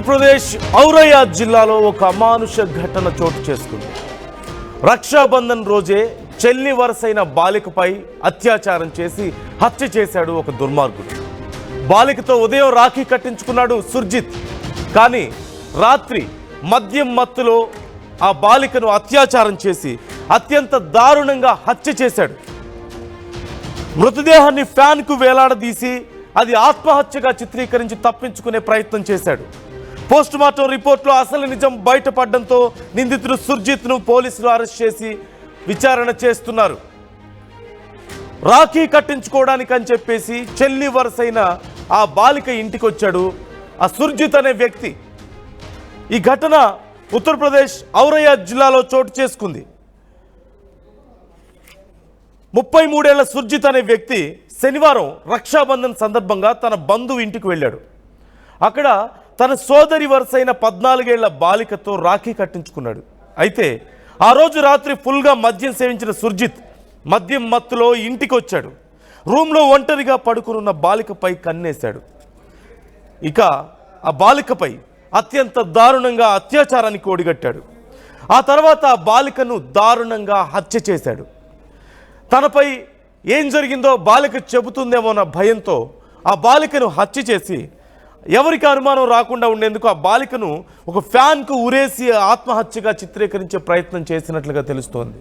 ఉత్తరప్రదేశ్ ఔరయ్య జిల్లాలో ఒక అమానుష ఘటన చోటు చేసుకుంది. రక్షాబంధన్ రోజే చెల్లి వరసైన బాలికపై అత్యాచారం చేసి హత్య చేశాడు ఒక దుర్మార్గుడు. బాలికతో ఉదయం రాఖీ కట్టించుకున్నాడు సుర్జిత్. కానీ రాత్రి మద్యం మత్తులో ఆ బాలికను అత్యాచారం చేసి అత్యంత దారుణంగా హత్య చేశాడు. మృతదేహాన్ని ఫ్యాన్కు వేలాడదీసి అది ఆత్మహత్యగా చిత్రీకరించి తప్పించుకునే ప్రయత్నం చేశాడు. పోస్టుమార్టం రిపోర్ట్లో అసలు నిజం బయటపడడంతో నిందితుడు సుర్జిత్ను పోలీసులు అరెస్ట్ చేసి విచారణ చేస్తున్నారు. రాఖీ కట్టించుకోవడానికి అని చెప్పేసి చెల్లి వరసైన ఆ బాలిక ఇంటికి వచ్చాడు ఆ సుర్జిత్ అనే వ్యక్తి. ఈ ఘటన ఉత్తరప్రదేశ్ ఔరయ్య జిల్లాలో చోటు చేసుకుంది. 33 ఏళ్ల సుర్జిత్ అనే వ్యక్తి శనివారం రక్షాబంధన్ సందర్భంగా తన బంధువు ఇంటికి వెళ్ళాడు. అక్కడ తన సోదరి వరుసైన 14 ఏళ్ల బాలికతో రాఖీ కట్టించుకున్నాడు. అయితే ఆ రోజు రాత్రి ఫుల్గా మద్యం సేవించిన సుర్జిత్ మద్యం మత్తులో ఇంటికి వచ్చాడు. రూమ్లో ఒంటరిగా పడుకునున్న బాలికపై కన్నేశాడు. ఇక ఆ బాలికపై అత్యంత దారుణంగా అత్యాచారానికి ఒడిగట్టాడు. ఆ తర్వాత ఆ బాలికను దారుణంగా హత్య చేశాడు. తనపై ఏం జరిగిందో బాలిక చెబుతుందేమోన్న భయంతో ఆ బాలికను హత్య చేసి ఎవరికి అనుమానం రాకుండా ఉండేందుకు ఆ బాలికను ఒక ఫ్యాన్కు ఉరేసి ఆత్మహత్యగా చిత్రీకరించే ప్రయత్నం చేసినట్లుగా తెలుస్తోంది.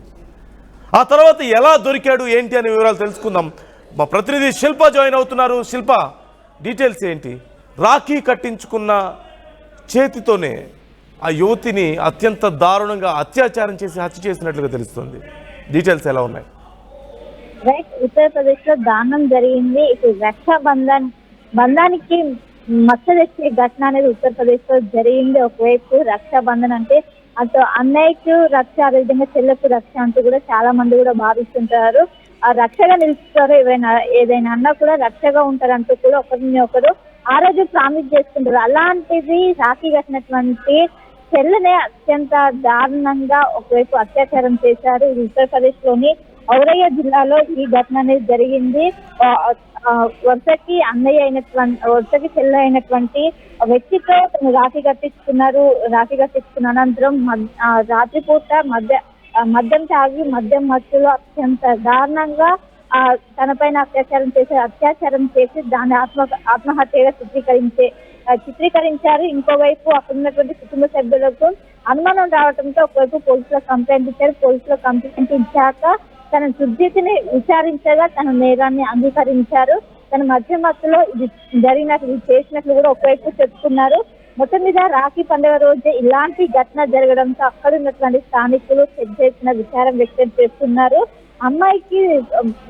ఆ తర్వాత ఎలా దొరికాడు ఏంటి అనే వివరాలు తెలుసుకుందాం. మా ప్రతినిధి శిల్ప జాయిన్ అవుతున్నారు. శిల్ప, డీటెయిల్స్ ఏంటి? రాఖీ కట్టించుకున్న చేతితోనే ఆ యువతిని అత్యంత దారుణంగా అత్యాచారం చేసి హత్య చేసినట్లుగా తెలుస్తుంది. డీటెయిల్స్ ఎలా ఉన్నాయి? రైట్, ఉత్తరప్రదేశ్ లో దారుణం జరిగింది. ఇప్పుడు బంధానికి మచ్చ తెచ్చే ఘటన అనేది ఉత్తరప్రదేశ్ లో జరిగింది. ఒకవైపు రక్షాబంధన్ అంటే అటు అన్నయ్యకు రక్ష, అదేవిధంగా చెల్లెకు రక్ష అంటూ కూడా చాలా మంది కూడా భావిస్తుంటారు. ఆ రక్షగా నిలుస్తారు. ఏదైనా అన్నా కూడా రక్షగా ఉంటారంటూ కూడా ఒకరిని ఒకరు ఆ రోజు ప్రామిస్ చేసుకుంటారు. అలాంటిది రాఖీ కట్టినటువంటి చెల్లెనే అత్యంత దారుణంగా ఒకవైపు అత్యాచారం చేశారు. ఇది ఉత్తరప్రదేశ్ లోని ఔరయ్య జిల్లాలో ఈ ఘటన అనేది జరిగింది. వరుసకి చెల్లె అయినటువంటి వ్యక్తితో తను రాఖీ కట్టించుకున్న అనంతరం రాత్రిపూట మద్యం తాగి మద్యం మత్తులో అత్యంత దారుణంగా తనపైన అత్యాచారం చేసి దాన్ని ఆత్మహత్యగా చిత్రీకరించారు. ఇంకోవైపు అక్కడ ఉన్నటువంటి కుటుంబ సభ్యులకు అనుమానం రావడంతో ఒకవైపు పోలీసులకు కంప్లైంట్ ఇచ్చారు. పోలీసులకు కంప్లైంట్ ఇచ్చాక తన సుర్జిత్ని విచారించగా తన నేరాన్ని అంగీకరించారు. తన మద్యం మత్తులో ఇది చేసినట్లు కూడా ఒకవైపు చెప్తున్నారు. మొత్తం మీద రాఖీ పండుగ రోజే ఇలాంటి ఘటన జరగడంతో అక్కడ ఉన్నటువంటి స్థానికులు పెద్ద ఎత్తున విచారం వ్యక్తం చేస్తున్నారు. అమ్మాయికి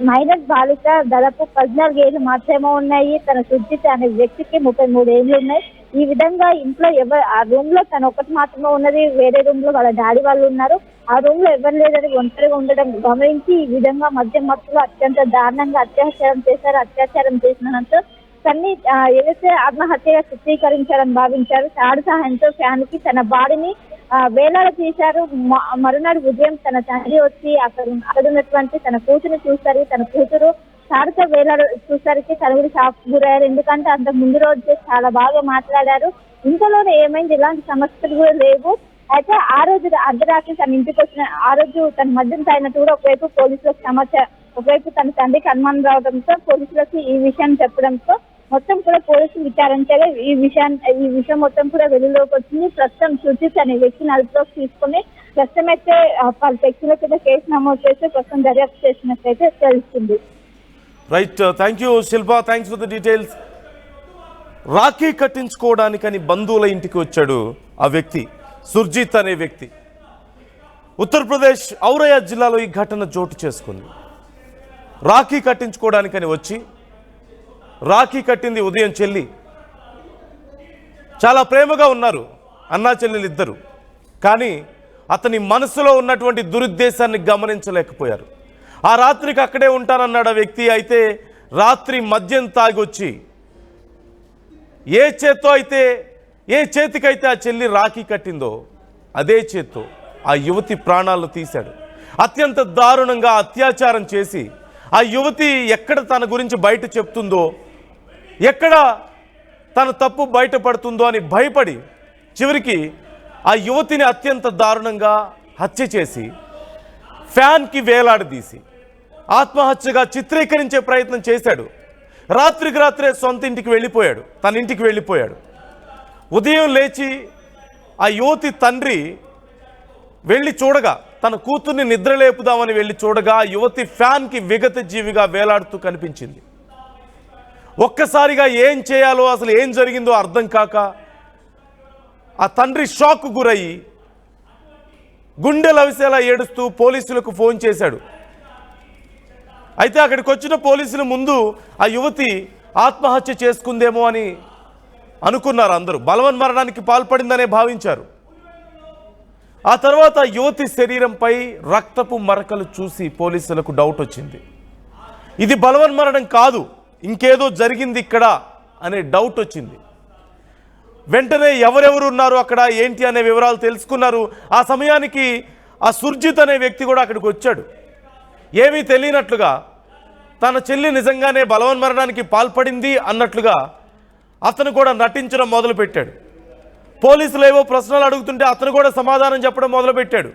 మైనర్ బాలిక దాదాపు 14 ఏళ్ళు మాత్రమే ఉన్నాయి. తన సుర్జిత్ అనే వ్యక్తికి 33 ఏళ్ళు ఉన్నాయి. ఈ విధంగా ఇంట్లో ఆ రూమ్ లో తను ఒకటి మాత్రమే ఉన్నది. వేరే రూమ్ లో వాళ్ళ డాడీ వాళ్ళు ఉన్నారు. ఆ రూమ్ లో ఎవరు లేదని ఒంటరిగా ఉండడం గమనించి ఈ విధంగా మద్యం మత్తులో అత్యంత దారుణంగా అత్యాచారం చేశారు. అత్యాచారం చేసినంత తన్ని ఏదైతే ఆత్మహత్యగా చిత్రీకరించారని భావించారు. తాడు సహాయంతో ఫ్యాన్ కి తన బాడీని వేలాడ తీశారు. మరునాడు ఉదయం తన తండ్రి వచ్చి అక్కడ ఉన్నటువంటి తన కూతురుని చూస్తారు. తన కూతురు తాడుతో వేలాడ చూసరికి తను కూడా షాక్ గురయ్యారు. ఎందుకంటే అంతకు ముందు రోజు చాలా బాగా మాట్లాడారు. ఇంతలోనే ఏమైంది, ఇలాంటి సమస్యలు కూడా లేవు. అయితే ఆ రోజు అర్ధరాత్రి తన ఇంటికి వచ్చిన ఆ రోజు తన మద్యం తాగినట్టు కూడా ఒకవైపు పోలీసులకు సమాచారం, ఒకవైపు తన తండ్రికి అనుమానం రావడంతో పోలీసులకు ఈ విషయాన్ని చెప్పడంతో మొత్తం కూడా పోలీసులు విచారించారు. ఈ విషయం మొత్తం కూడా వెలుగులోకి వచ్చింది. ప్రస్తుతం సుర్జిత్ అనే వ్యక్తిని అదుపులోకి తీసుకుని ప్రస్తుతం అయితే వాళ్ళ వ్యక్తులకైతే కేసు నమోదు చేసి ప్రస్తుతం దర్యాప్తు చేసినట్లయితే తెలుస్తుంది. Right, thank you Shilpa, thanks for the details. Rakhi కట్టించుకోవడానికని బంధువుల ఇంటికి వచ్చాడు ఆ వ్యక్తి, సుర్జిత్ అనే వ్యక్తి. ఉత్తరప్రదేశ్ ఔరయ్య జిల్లాలో ఈ ఘటన చోటు చేసుకుంది. రాఖీ కట్టించుకోవడానికని వచ్చి రాఖీ కట్టింది ఉదయం చెల్లి. చాలా ప్రేమగా ఉన్నారు అన్నా చెల్లెలు ఇద్దరు. కానీ అతని మనసులో ఉన్నటువంటి దురుద్దేశాన్ని గమనించలేకపోయారు. ఆ రాత్రికి అక్కడే ఉంటానన్నాడు ఆ వ్యక్తి. అయితే రాత్రి మద్యం తాగొచ్చి ఏ చేతికైతే ఆ చెల్లి రాఖీ కట్టిందో అదే చేత్తో ఆ యువతి ప్రాణాలను తీశాడు. అత్యంత దారుణంగా అత్యాచారం చేసి ఆ యువతి ఎక్కడ తన గురించి బయట చెప్తుందో, ఎక్కడ తన తప్పు బయటపడుతుందో అని భయపడి చివరికి ఆ యువతిని అత్యంత దారుణంగా హత్య చేసి ఫ్యాన్కి వేలాడదీసి ఆత్మహత్యగా చిత్రీకరించే ప్రయత్నం చేశాడు. రాత్రికి రాత్రే సొంత ఇంటికి వెళ్ళిపోయాడు, తన ఇంటికి వెళ్ళిపోయాడు. ఉదయం లేచి ఆ యువతి తండ్రి వెళ్ళి చూడగా, తన కూతుర్ని నిద్రలేపుదామని వెళ్ళి చూడగా ఆ యువతి ఫ్యాన్కి విగత జీవిగా వేలాడుతూ కనిపించింది. ఒక్కసారిగా ఏం చేయాలో, అసలు ఏం జరిగిందో అర్థం కాక ఆ తండ్రి షాక్ గురయ్యి గుండెలు అవిసేలా ఏడుస్తూ పోలీసులకు ఫోన్ చేశాడు. అయితే అక్కడికి వచ్చిన పోలీసుల ముందు ఆ యువతి ఆత్మహత్య చేసుకుందేమో అని అనుకున్నారు అందరూ. బలవన్మరణానికి పాల్పడిందనే భావించారు. ఆ తర్వాత యువతి శరీరంపై రక్తపు మరకలు చూసి పోలీసులకు డౌట్ వచ్చింది. ఇది బలవన్మరణం కాదు, ఇంకేదో జరిగింది ఇక్కడ అనే డౌట్ వచ్చింది. వెంటనే ఎవరెవరు ఉన్నారు అక్కడ, ఏంటి అనే వివరాలు తెలుసుకున్నారు. ఆ సమయానికి ఆ సుర్జిత్ అనే వ్యక్తి కూడా అక్కడికి వచ్చాడు. ఏమీ తెలియనట్లుగా తన చెల్లి నిజంగానే బలవన్మరణానికి పాల్పడింది అన్నట్లుగా అతను కూడా నటించడం మొదలుపెట్టాడు. పోలీసులు ఏవో ప్రశ్నలు అడుగుతుంటే అతను కూడా సమాధానం చెప్పడం మొదలుపెట్టాడు.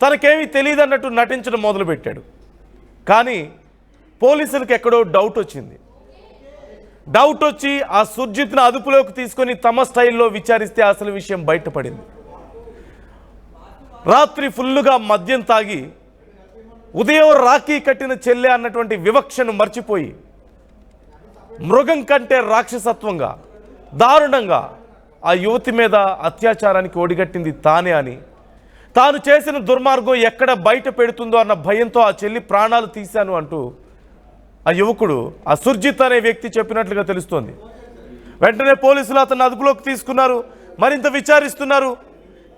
తనకేమీ తెలియదు అన్నట్టు నటించడం మొదలుపెట్టాడు. కానీ పోలీసులకు ఎక్కడో డౌట్ వచ్చింది. డౌట్ వచ్చి ఆ సుర్జిత్ను అదుపులోకి తీసుకొని తమ స్టైల్లో విచారిస్తే అసలు విషయం బయటపడింది. రాత్రి ఫుల్లుగా మద్యం తాగి ఉదయం రాఖీ కట్టిన చెల్లె అన్నటువంటి వివక్షను మర్చిపోయి మృగం కంటే రాక్షసత్వంగా దారుణంగా ఆ యువతి మీద అత్యాచారానికి ఒడిగట్టింది తానే అని, తాను చేసిన దుర్మార్గం ఎక్కడ బయట పెడుతుందో అన్న భయంతో ఆ చెల్లి ప్రాణాలు తీశాను అంటూ ఆ యువకుడు, ఆ సుర్జిత్ అనే వ్యక్తి చెప్పినట్లుగా తెలుస్తోంది. వెంటనే పోలీసులు అతన్ని అదుపులోకి తీసుకున్నారు, మరింత విచారిస్తున్నారు.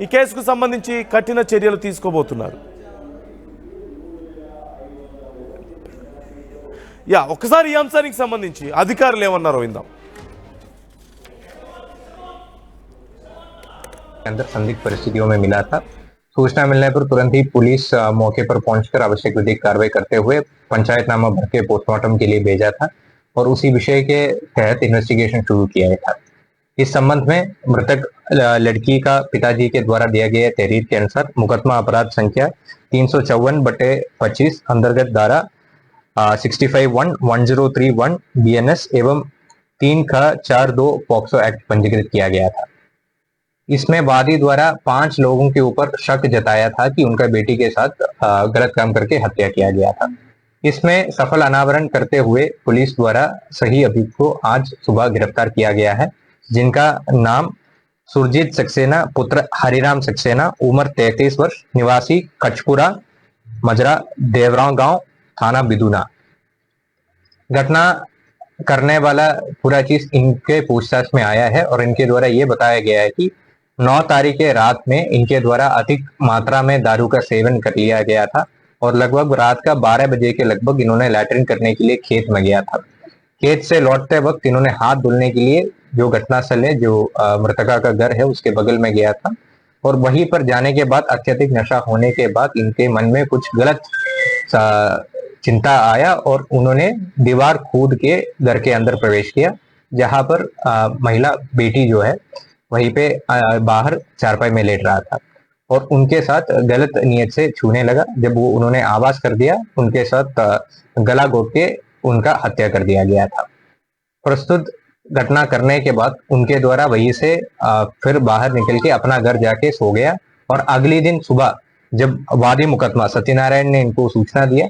ఈ కేసుకు సంబంధించి కఠిన చర్యలు తీసుకోబోతున్నారు. ఒక్కసారి ఈ అంశానికి సంబంధించి అధికారులు ఏమన్నారో విందాం. अंदर संदिग्ध परिस्थितियों में मिला था। सूचना मिलने पर तुरंत ही पुलिस मौके पर पहुंचकर आवश्यक विधिक कार्रवाई करते हुए पंचायतनामा भर के पोस्टमार्टम के लिए भेजा था और उसी विषय के तहत इन्वेस्टिगेशन शुरू किया था। इस संबंध में मृतक लड़की का पिताजी के द्वारा दिया गया तहरीर के अनुसार मुकदमा अपराध संख्या 354/25 अंतर्गत धारा 65(1)1031 BNS एवं 3(4)2 पॉक्सो एक्ट पंजीकृत किया गया था। इसमें वादी द्वारा 5 लोगों के ऊपर शक जताया था कि उनका बेटी के साथ गलत काम करके हत्या किया गया था। इसमें सफल अनावरण करते हुए पुलिस द्वारा सही अभियुक्त को आज सुबह गिरफ्तार किया गया है, जिनका नाम सुरजीत सक्सेना पुत्र हरिराम सक्सेना, उम्र 33 वर्ष, निवासी कचपुरा मजरा देवराव गांव, थाना बिदुना। घटना करने वाला पूरा चीज इनके पूछताछ में आया है और इनके द्वारा ये बताया गया है कि 9 तारीख के रात में इनके द्वारा अधिक मात्रा में दारू का सेवन कर लिया गया था और लगभग रात का 12 बजे के लगभग इन्होंने लैट्रिन करने के लिए खेत में गया था। खेत से लौटते वक्त इन्होंने हाथ धुलने के लिए जो घटनास्थल है, जो मृतका का घर है, उसके बगल में गया था और वहीं पर जाने के बाद अत्यधिक नशा होने के बाद इनके मन में कुछ गलत चिंता आया और उन्होंने दीवार कूद के घर के अंदर प्रवेश किया, जहां पर महिला बेटी जो है वहीं पे बाहर चारपाई में लेट रहा था और उनके साथ गलत नियत से छूने लगा। जब वो उन्होंने आवाज कर दिया, उनके साथ गला घोट के उनका हत्या कर दिया गया था। प्रस्तुत घटना करने के बाद उनके द्वारा वहीं से फिर बाहर निकल के अपना घर जाके सो गया और अगले दिन सुबह जब वादी मुकदमा सत्यनारायण ने इनको सूचना दिया